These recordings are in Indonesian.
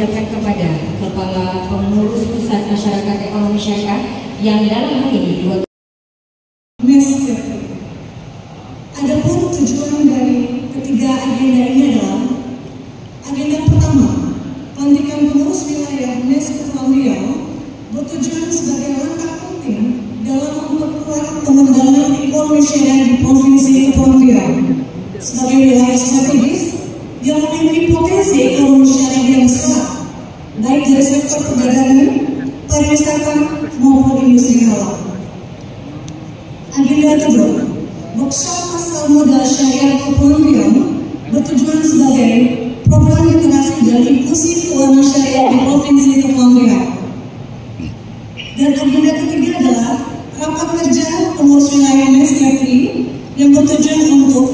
dipersilakan kepada Kepala Pengurus Pusat Masyarakat Ekonomi Syariah yang dalam hal ini Adapun tujuan dari ketiga agenda ini adalah agenda pertama, pelantikan pengurus wilayah MES Kepulauan Riau bertujuan sebagai langkah penting dalam memperkuat pengembangan ekonomi syariah di Provinsi Kepulauan Riau sebagai wilayah strategis yang memiliki potensi ekonomi syariah yang besar, baik dari sektor perdagangan, pariwisata maupun industri halal. Agenda kedua, workshop pasar modal syariah Kepulauan Riau bertujuan sebagai program literasi dan inklusi keuangan syariah di Provinsi Kepulauan Riau. Dan agenda ketiga adalah rapat kerja pengurus wilayah MES Kepri yang bertujuan untuk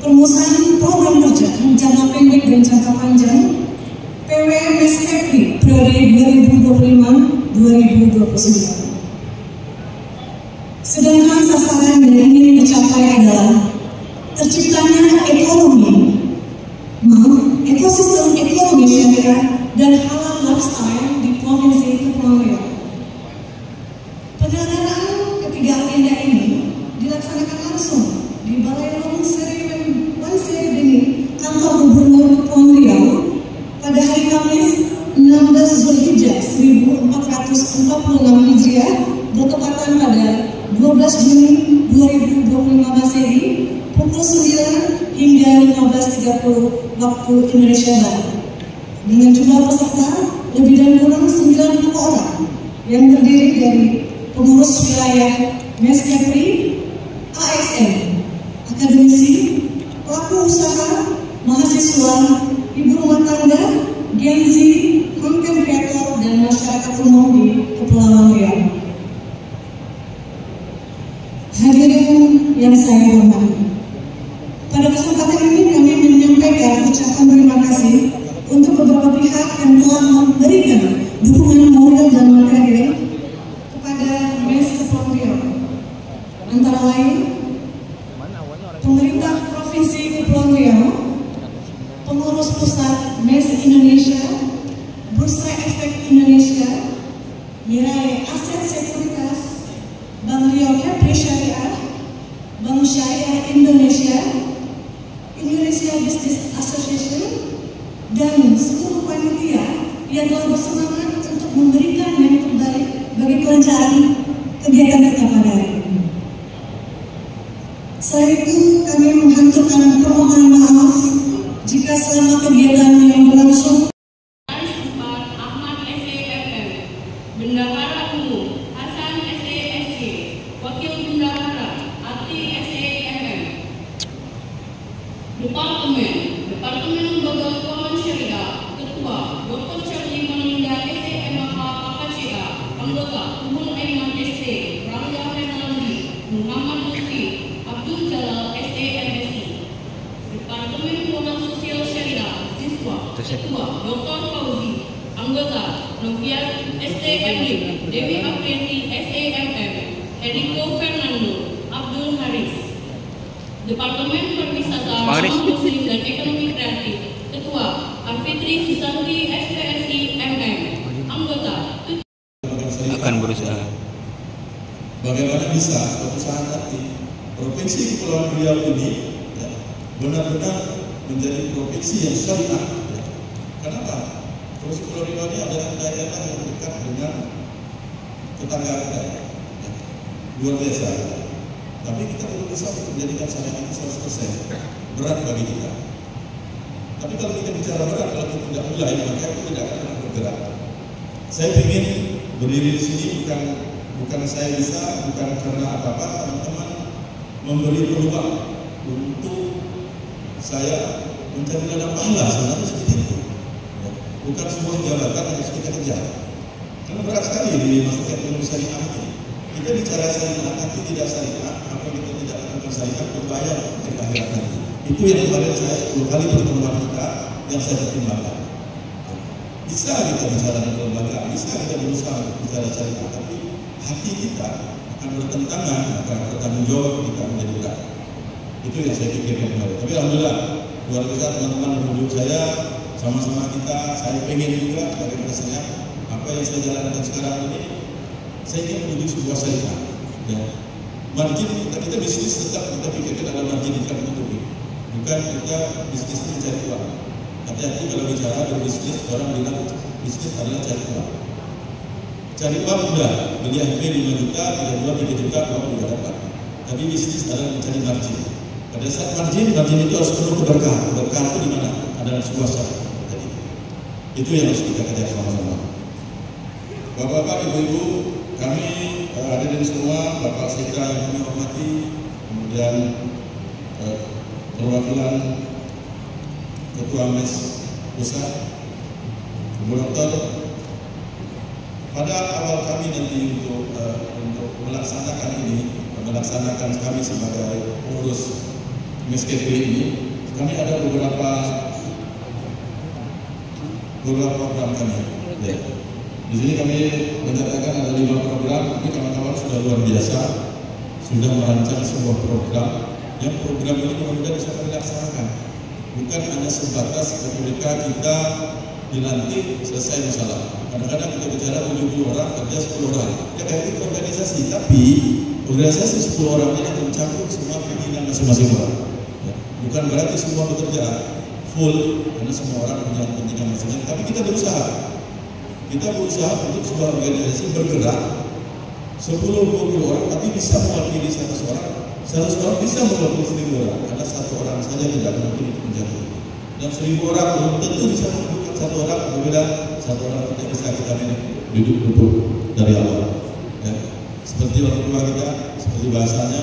perumusan program kerja jangka pendek dan jangka panjang PW MES Kepri periode 2025-2029. Sedangkan sasaran yang ingin dicapai adalah terciptanya ekosistem ekonomi syariah dan halal lifestyle di Provinsi Kepulauan Riau. Penyelenggaraan ketiga agenda ini dilaksanakan langsung di Balai Rong Seri Beni, Kantor Gubernur Kepulauan Riau pada hari Kamis 16 Zulhijjah 1446 Hijriah bertepatan pada 12 Juni 2025 Masehi pukul 9 hingga 15.30 waktu Indonesia Barat dengan jumlah peserta lebih dan kurang 90 orang yang terdiri dari pengurus wilayah MES Kepri, ASN, akademisi, pelaku usaha, mahasiswa, ibu rumah tangga, Gen Z, content creator, dan masyarakat umum di Kepulauan Riau. Hadirin yang saya hormati, pada kesempatan ini kami menyampaikan ucapan terima kasih untuk beberapa pihak yang telah memberikan dukungan moral dan materi kepada MES Kepulauan Riau, antara lain pemerintah Provinsi Kepulauan Riau, pengurus pusat MES Indonesia, Bursa Efek Indonesia, Mirai Aset Sekuritas, Bank Riau Kepri Syariah, Bank Syariah Indonesia, Indonesia Business Association, dan seluruh panitia yang telah bersemangat untuk memberikan yang terbaik bagi kelancaran kegiatan kita pada hari ini. Selain itu, kami menghaturkan permohonan maaf jika selama kegiatan yang berlangsung Bendahara Umum Hasan SESC, Wakil Bendahara Ati SEMM, Departemen Lembaga Keuangan Syariah, Ketua Dr. Charlie Maninda SEMH KKCA, Anggota Umum Aiman ST, Rangga Renaldi, Muhammad Lutfi, Abdul Jalal SEMSI, Departemen Keuangan Sosial Syariah, Siswa, Ketua Dr. Fauzi, Anggota Novian STMI, Dewi Afrianti SEMM, Eriko Fernando, Abdul Haris, Departemen Pariwisata, Muslim dan Ekonomi Kreatif, Ketua Arfitri Susanti SPSI MM, Anggota akan berusaha. Bagaimana bisa suatu saat nanti Provinsi Kepulauan Riau ini benar-benar menjadi provinsi yang syariah. Kenapa? Provinsi Kepulauan Riau ini adalah daerah yang dekat dengan tetangga kita, luar biasa. Tapi kita belum bisa menjadikan syariah itu 100%, berat bagi kita. Tapi kalau kita bicara berat, kalau kita tidak mulai, maka itu tidak akan bergerak. Saya ingin berdiri di sini bukan saya bisa, bukan karena apa-apa, teman-teman memberi peluang untuk saya mencari ladang pahala, sebenarnya seperti itu. Bukan sebuah jabatan yang harus kita kejar. Karena berat sekali di masyarakat ekonomi syariah ini. Kita bicara syariah tapi tidak syariah, apa kita tidak lakukan syariah berbayar di akhirat nanti. Itu yang kemarin saya 2 kali pertemuan kita yang saya pertimbangkan. Bisa kita bicara dengan kelembagaan, bisa kita berusaha bicara syariah, tapi hati kita akan bertentangan, maka bertanggung jawab kita menjadi berat. Itu yang saya pikirkan kemarin. Tapi alhamdulillah, luar biasa teman-teman menunjuk saya sama-sama kita, saya pengen juga bagaimana saya apa yang saya jalankan sekarang ini, saya ingin menuju sebuah syariah. Ya. Margin kita bisnis tetap kita pikirkan adalah margin income itu, bukan kita bisnis mencari uang. Hati-hati kalau bicara berbisnis, orang bilang bisnis adalah cari uang. Cari uang mudah, beli HP 5 juta, 3 juta, uang sudah dapat. Tapi bisnis adalah mencari margin. Pada saat margin itu harus penuh keberkahan. Keberkahan itu di mana? Adalah sebuah syariah. Jadi itu yang harus kita kejar sama-sama. Bapak-bapak, ibu-ibu, kami hadirin semua, Bapak Sekda yang kami hormati, kemudian perwakilan Ketua MES Pusat, Ibu Dokter, pada awal kami nanti untuk melaksanakan kami sebagai pengurus MESKP ini, kami ada beberapa program kami. Ya. Di sini kami mencatatkan ada 5 program, tapi kawan-kawan sudah luar biasa, sudah merancang sebuah program. Yang program ini mudah-mudahan bisa kami laksanakan. Bukan hanya sebatas ketika kita dilantik selesai masalah. Kadang-kadang kita bicara 70 orang kerja 10 orang. Ya kayak itu organisasi, tapi organisasi 10 orang ini mencakup semua pimpinan masing-masing orang. Ya. Bukan berarti semua bekerja full karena semua orang punya kepentingan masing-masing. Tapi kita berusaha untuk sebuah organisasi bergerak 10-20 orang, tapi bisa mewakili 100 orang. 100 orang bisa mewakili 1000 orang. Karena 1 orang saja tidak mungkin menjadi. Dan 1000 orang belum tentu bisa menentukan 1 orang, berbeda 1 orang tidak bisa kita duduk dari awal. Ya. Seperti orang tua kita, seperti bahasanya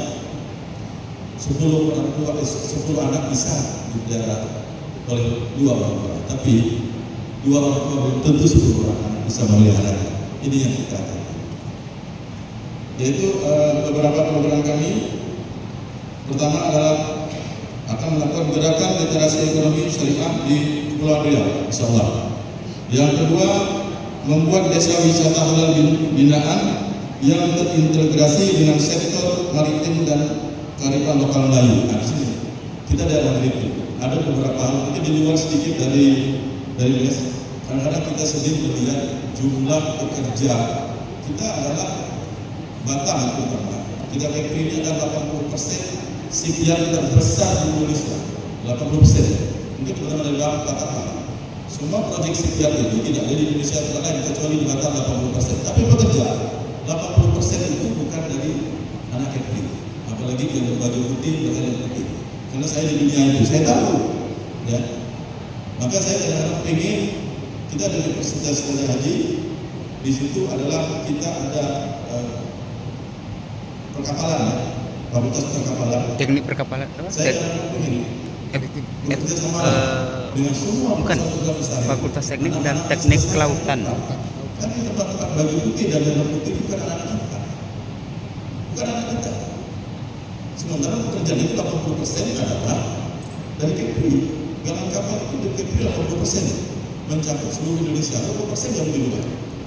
10 anak bisa dipelihara oleh 2 orang tua, tapi 2 orang tua belum tentu 10 orang anak bisa memelihara. Ini yang kita katakan. Yaitu beberapa program kami. Pertama adalah akan melakukan gerakan literasi ekonomi syariah di Kepulauan Riau, insyaallah. Yang kedua, membuat desa wisata halal binaan yang terintegrasi dengan sektor maritim dan kearifan lokal Melayu. Nah, di sini kita ada maritim. Ada beberapa hal mungkin di luar sedikit dari mes. Kadang-kadang kita sedih melihat jumlah pekerja kita adalah Batam terutama. Kita ini ada 80% sekian terbesar di Indonesia. 80%. Mungkin terutama dari Batam. Semua proyek sekian itu tidak ada di Indonesia lain kecuali di Batam 80%. Tapi pekerja 80% itu bukan dari anak FP. Apalagi yang berbaju putih, berkaitan putih. Karena saya di dunia itu, saya tahu. Ya. Maka saya kadang-kadang pengen kita ada Universitas Raja Haji. Di situ adalah kita ada perkapalan, ya. Fakultas perkapalan. Teknik perkapalan. Saya kadang-kadang pengen bekerja sama dengan semua bukan Fakultas Teknik dan Teknik Kelautan. Kan di tempat-tempat baju putih dan dalam putih bukan anak kita. Bukan anak kita. Sementara pekerjaan itu 80% adalah dari KPI. Galang kapal itu dari KPI 80% mencakup seluruh Indonesia. 20% yang di luar.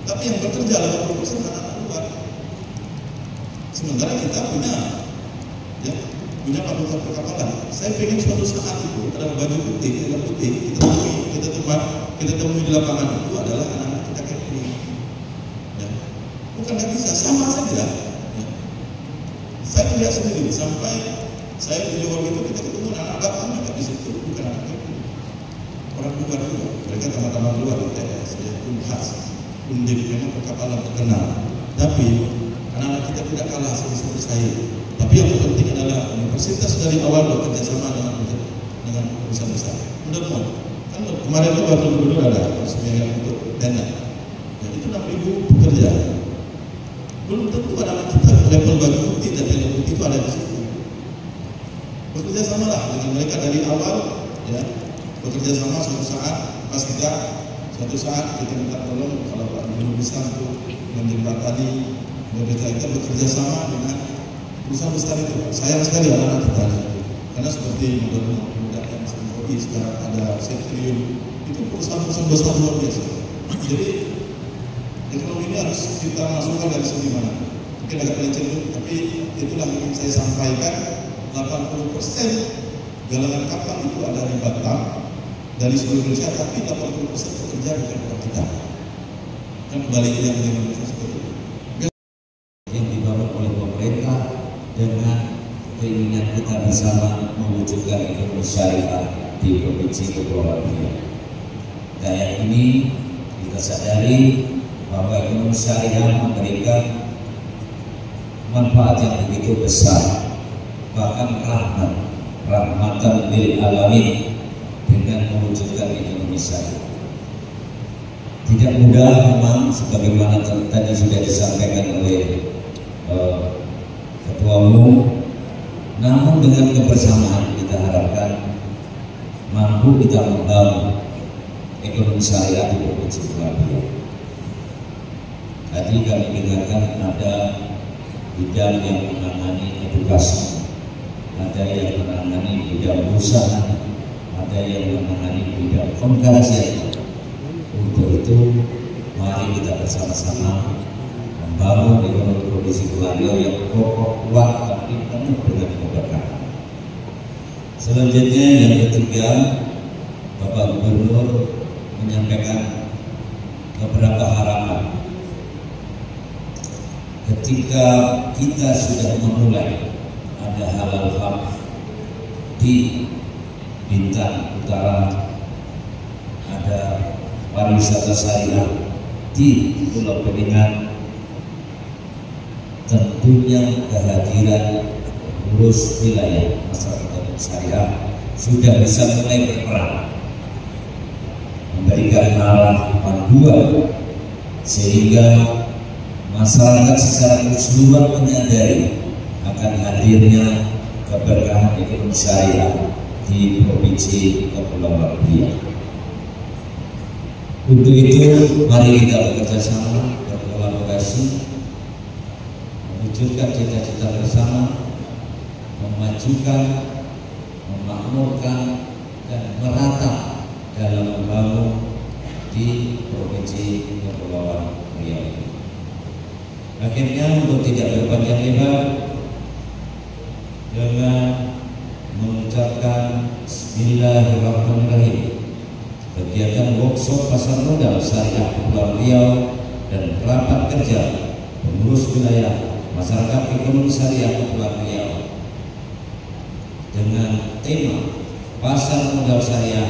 Tapi yang bekerja 80% anak luar. Sementara kita punya fakultas perkapalan. Saya pengen suatu saat itu adalah baju putih, dalam putih kita temui di lapangan itu adalah anak-anak kita KPI. Ya. Bukan nggak bisa, sama saja. Ya. Saya lihat sendiri sampai saya di luar itu kita ketemu anak bapak di situ bukan anak KPI. Orang luar juga, mereka teman-teman luar ITS, ya, Unhas, Undip, memang perkapalan terkenal. Tapi anak-anak kita tidak kalah sebesar saya. Tapi yang penting adalah universitas dari awal bekerja sama dengan perusahaan besar. Mudah-mudahan. Kan kemarin itu waktu dulu ada sebenarnya untuk dana. Dan itu 6.000 pekerja. Belum tentu anak kita level baju putih dan level putih itu ada di situ. Bekerja sama lah dengan mereka dari awal, ya. Bekerja sama suatu saat pas kita minta tolong kalau Pak Gubernur bisa untuk menjembatani kita bekerja sama dengan perusahaan besar itu. Sayang sekali anak-anak kita karena seperti mudah yang seperti sekarang ada Setrium itu perusahaan-perusahaan besar luar biasa. Jadi ekonomi ini harus kita masukkan dari segi mana. Mungkin agak melenceng, tapi itulah yang ingin saya sampaikan. 80% galangan kapal itu ada di Batam, dari seluruh Indonesia, tapi 80% bekerja bukan orang kita. Kan kebaliknya dengan seperti itu. Yang dibangun oleh pemerintah dengan keinginan kita bersama mewujudkan ekonomi syariah di Provinsi Kepulauan Riau. Dan yang ini kita sadari bahwa ekonomi syariah memberikan manfaat yang begitu besar, bahkan rahmatan lil alamin dengan mewujudkan ekonomi syariah. Tidak mudah memang, sebagaimana tadi sudah disampaikan oleh Ketua Umum, namun dengan kebersamaan kita harapkan mampu kita membangun ekonomi syariah di Provinsi Kepulauan Riau. Tadi kami dengarkan ada bidang yang menangani edukasi, ada yang menangani bidang usaha, ada yang menangani bidang pengkajian. Untuk itu, mari kita bersama-sama membangun ekonomi Provinsi Kepulauan Riau yang kokoh, kuat, tapi penuh dengan keberkahan. Selanjutnya yang ketiga, Bapak Gubernur menyampaikan beberapa harapan. Ketika kita sudah memulai ada halal hub di Bintan Utara, ada pariwisata syariah di Pulau Peningan, tentunya kehadiran pengurus wilayah masyarakat syariah sudah bisa mulai berperan, memberikan arah panduan sehingga masyarakat secara keseluruhan menyadari akan hadirnya keberkahan ekonomi syariah di Provinsi Kepulauan Riau. Untuk itu, mari kita bekerja sama, berkolaborasi, mewujudkan cita-cita bersama, memajukan, memakmurkan, dan merata dalam membangun di Provinsi Kepulauan Riau ini. Akhirnya, untuk tidak berpanjang lebar, dengan mengucapkan Bismillahirrahmanirrahim, kegiatan workshop pasar modal syariah Kepulauan Riau dan rapat kerja pengurus wilayah masyarakat ekonomi syariah Kepulauan Riau dengan tema pasar modal syariah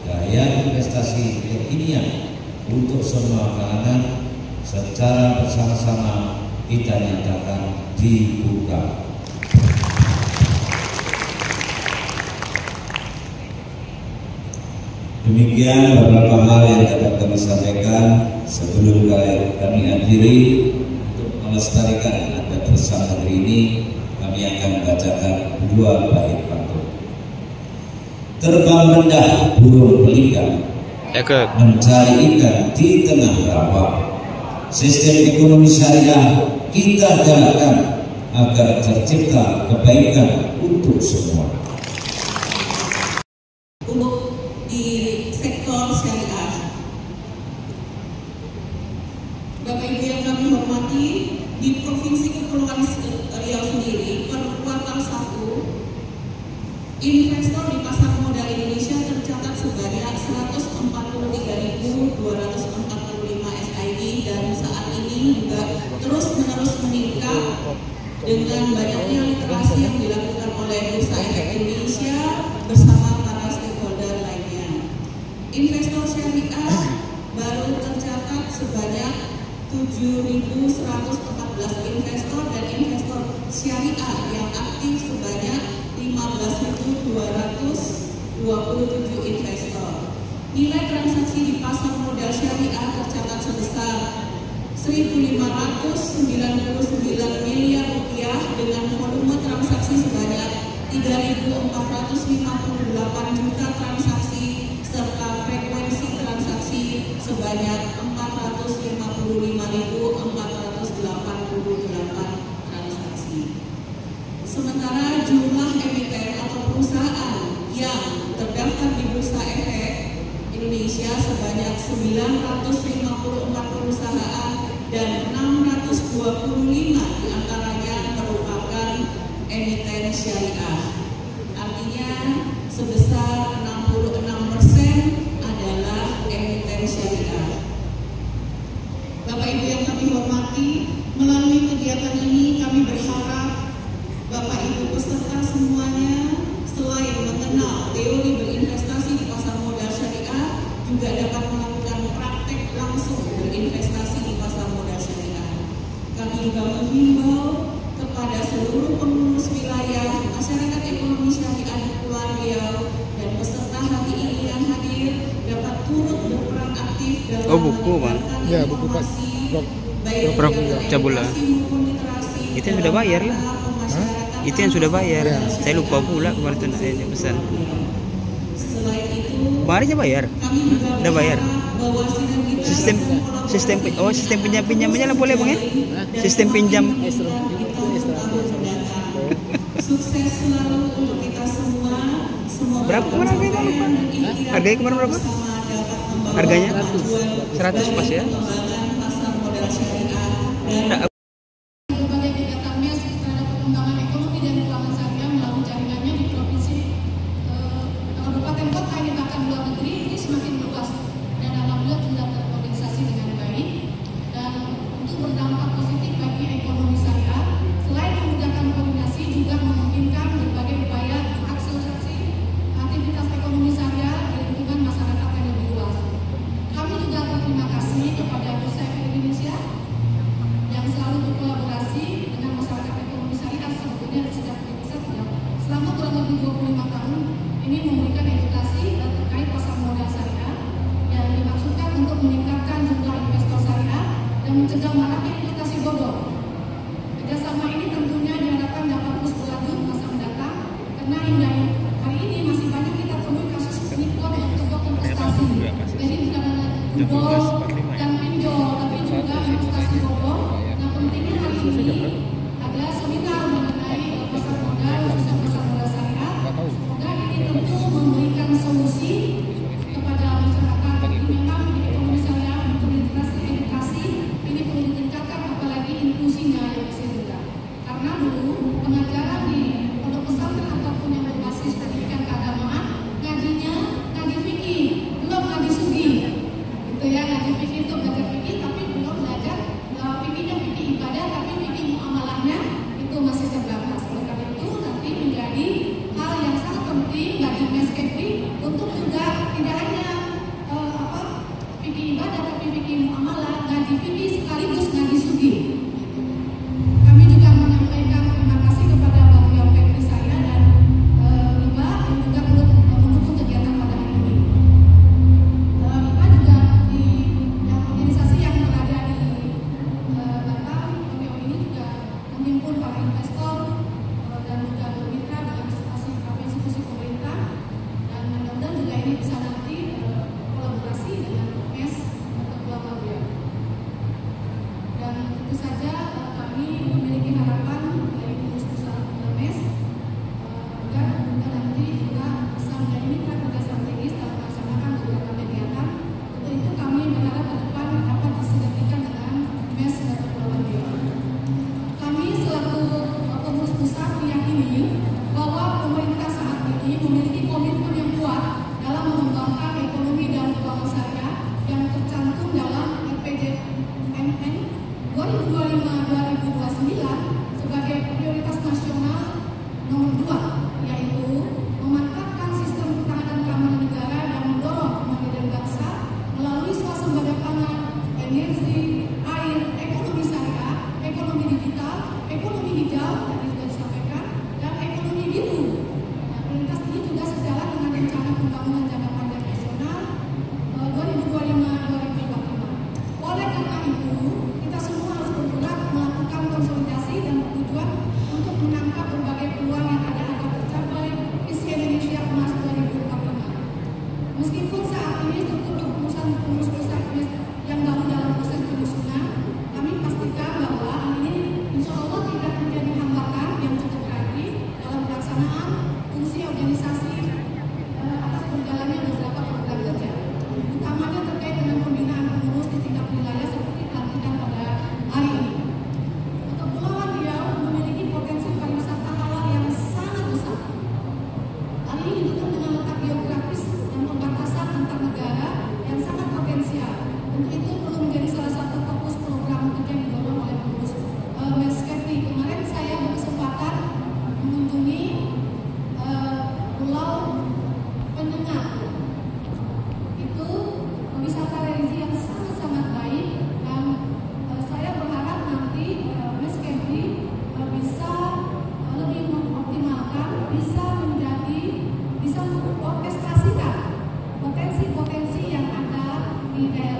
gaya investasi kekinian untuk semua kalangan secara bersama-sama kita nyatakan dibuka. Demikian beberapa hal yang dapat kami sampaikan sebelum kami akhiri. Untuk melestarikan adat bersama negeri ini, kami akan membacakan 2 bait pantun. Terbang rendah burung pelikan, mencari ikan di tengah rawa. Sistem ekonomi syariah kita galakkan agar tercipta kebaikan untuk semua. Untuk di sektor syariah, Bapak Ibu yang kami hormati, di Provinsi Kepulauan Riau sendiri per kuartal 1 investor di pasar modal Indonesia tercatat sebanyak 143.245 SID dan saat ini juga terus-menerus meningkat dengan banyaknya literasi yang dilakukan oleh Bursa Efek Indonesia bersama para stakeholder lainnya. Investor syariah baru tercatat sebanyak 7.114 investor dan investor syariah yang aktif sebanyak 15.227 investor. Nilai transaksi di pasar modal syariah tercatat sebesar 1.599 miliar rupiah dengan volume transaksi sebanyak 3.458 juta transaksi serta frekuensi transaksi sebanyak 455.488 transaksi. Sementara jumlah emiten atau perusahaan yang terdaftar di Bursa Efek Indonesia sebanyak 954 perusahaan dan 625 diantaranya merupakan emiten syariah. Artinya sebesar 66% model syariah. Bapak Ibu yang kami hormati, melalui kegiatan ini kami berharap Bapak Ibu peserta semuanya selain mengenal teori berinvestasi di pasar modal syariah, juga dapat melakukan praktek langsung berinvestasi di pasar modal syariah. Kami juga menghimbau kepada seluruh pengurus wilayah masyarakat ekonomi syariah di Kepulauan Riau dan peserta hari ini yang hadir dapat turut berperan aktif dalam menyebarkan informasi baik Cabula. Itu yang sudah bayar lah. Itu yang sudah bayar. Saya lupa pula kemarin itu saya pesan. Selain itu, Kemarinnya bayar. kami juga Udah bayar. bahwa Sistem pinjamnya lah boleh Bang ya? Sistem pinjam. Sukses selalu untuk kita semua. Semoga Berapa kemarin harganya lupa? Harganya kemarin berapa? Harganya 100 pas ya. Pasar modal syariah dan Berbagai kegiatan MES terhadap pengembangan ekonomi dan keuangan syariah melalui jaringannya di provinsi kabupaten kota yang bahkan luar negeri ini semakin luas dan alhamdulillah sudah terorganisasi dengan baik dan untuk berdampak positif bagi ekonomi syariah. Selain memudahkan koordinasi juga memungkinkan berbagai upaya akselerasi aktivitas ekonomi syariah di lingkungan masyarakat yang lebih luas. Kami juga berterima kasih kepada Bursa Efek Indonesia yang selalu berkolaborasi dengan masyarakat ekonomi syariah sebetulnya sejak riset yang selama kurang lebih 25 tahun ini memberikan edukasi terkait pasar modal syariah yang dimaksudkan untuk meningkatkan jumlah investor syariah dan mencegah maraknya investasi bodong. Kerjasama ini tentunya diharapkan dapat terus berlanjut masa mendatang karena hingga hari ini masih banyak kita temui kasus penipuan untuk investasi. Jadi bukan hanya jebol dan pinjol, tapi juga investasi bodong. Nah, pentingnya hari ini ada seminar mengenai pasar modal, khususnya pasar modal syariah. Semoga ini tentu memberikan solusi kepada masyarakat yang memang di ekonomi syariah untuk edukasi ini perlu ditingkatkan, apalagi inklusinya yang masih rendah. Karena dulu pengajaran di pondok pesantren ataupun yang berbasis pendidikan keagamaan ngajinya ngaji fikih, belum ngaji sugi. Gitu ya, ngaji fikih itu belajar fikih tapi belum belajar fikihnya fikih ibadah, tapi fikih muamalahnya itu masih terbatas. Oleh karena itu nanti menjadi hal yang sangat penting bagi Meskepri untuk juga tidak hanya fikih ibadah tapi fikih muamalah, ngaji fikih sekaligus ngaji sugi. Kami juga menyampaikan terima kasih kepada Bang Yopekri saya dan Iba yang juga turut mendukung kegiatan pada hari ini. Iba juga di organisasi yang berada di Batam, Riau ini juga menghimpun para investor dan juga bermitra dengan institusi pemerintah dan mudah-mudahan juga ini bisa nanti kolaborasi dengan MES atau Kepulauan Riau. Dan tentu saja kami memiliki harapan dari pengurus pusat MES agar nanti juga bisa menjadi mitra kerja strategis dalam melaksanakan beberapa kegiatan. Untuk itu kami berharap ke depan dapat disinergikan dengan MES dan Kepulauan Riau. Kami selaku pengurus pusat meyakini bahwa pemerintah saat ini memiliki komitmen yang kuat dalam mengembangkan ekonomi dan keuangan syariah yang tercantum dalam RPJMN 2025-2029 sebagai prioritas nasional nomor 2, yaitu memantapkan sistem pertahanan keamanan negara dan mendorong kemandirian bangsa melalui swasembada pangan, energi, air, ekonomi syariah, ekonomi digital, ekonomi hijau tadi sudah disampaikan, dan ekonomi biru. Nah, prioritas ini juga sejalan dengan rencana pembangunan jangka panjang nasional 2025-2045. Oleh karena itu, kita semua harus bergerak melakukan konsolidasi dan bertujuan untuk menangkap berbagai peluang yang ada agar tercapai visi Indonesia Emas 2045. Meskipun saat ini struktur kepengurusan pengurus pusat yang baru dalam proses penyusunan, kami pastikan bahwa hal ini insya Allah tidak menjadi hambatan yang cukup berarti dalam pelaksanaan fungsi organisasi atas berjalannya beberapa program kerja, utamanya terkait dengan pembinaan pengurus di tingkat wilayah seperti pelantikan pada hari ini. Untuk Kepulauan Riau memiliki potensi pariwisata halal yang sangat besar. Hal ini didukung dengan letak geografis dan pembatasan antar negara yang sangat potensial wisata religi yang sangat-sangat baik, dan saya berharap nanti Mas Kemri bisa lebih mengoptimalkan, bisa mengorkestrasikan potensi-potensi yang ada di daerah